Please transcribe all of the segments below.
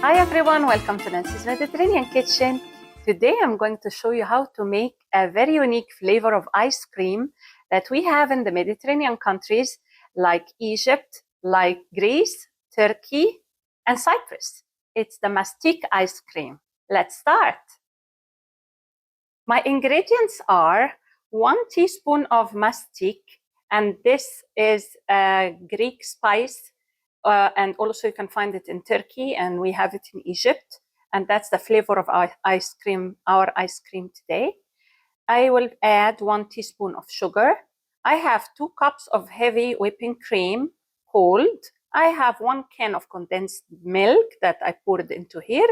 Hi everyone, welcome to Nancy's Mediterranean Kitchen. Today I'm going to show you how to make a very unique flavor of ice cream that we have in the Mediterranean countries like Egypt, like Greece, Turkey, and Cyprus. It's the Mastic ice cream. Let's start. My ingredients are 1 teaspoon of mastic, and this is a Greek spice, and also you can find it in Turkey, and we have it in Egypt, and that's the flavor of our ice cream today. I will add 1 teaspoon of sugar. I have 2 cups of heavy whipping cream, cold. I have 1 can of condensed milk that I poured into here.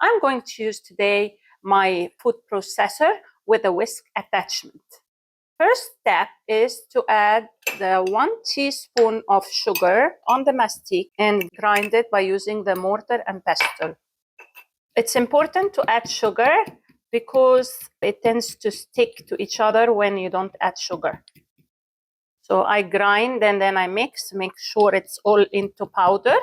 I'm going to use today my food processor with a whisk attachment. First step is to add the 1 teaspoon of sugar on the mastic and grind it by using the mortar and pestle. It's important to add sugar because it tends to stick to each other when you don't add sugar. So I grind and then I mix, make sure it's all into powder.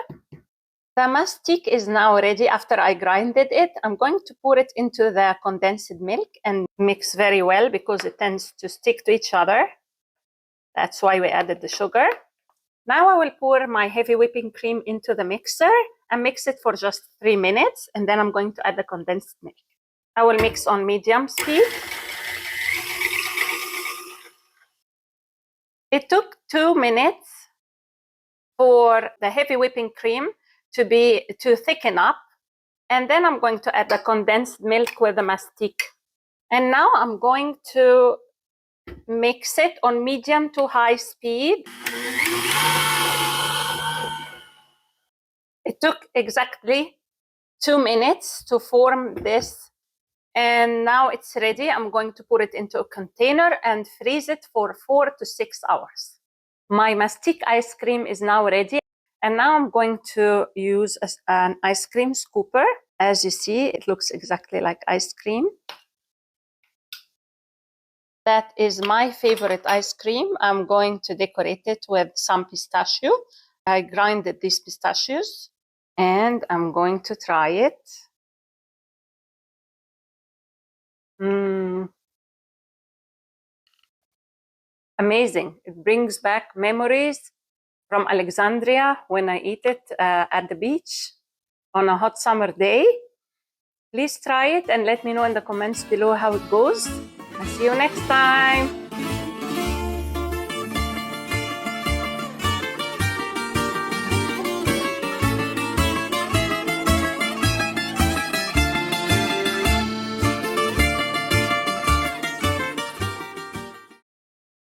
The mastic is now ready. After I grinded it, I'm going to pour it into the condensed milk and mix very well because it tends to stick to each other. That's why we added the sugar. Now I will pour my heavy whipping cream into the mixer and mix it for just 3 minutes, and then I'm going to add the condensed milk. I will mix on medium speed. It took 2 minutes for the heavy whipping cream to thicken up, and then I'm going to add the condensed milk with the mastic. And now I'm going to mix it on medium to high speed. It took exactly 2 minutes to form this, and now it's ready. I'm going to put it into a container and freeze it for 4 to 6 hours. My mastic ice cream is now ready, and now I'm going to use an ice cream scooper. As you see, it looks exactly like ice cream. That is my favorite ice cream. I'm going to decorate it with some pistachio. I grinded these pistachios, and I'm going to try it. Amazing. It brings back memories from Alexandria when I eat it at the beach on a hot summer day. Please try it and let me know in the comments below how it goes. I'll see you next time.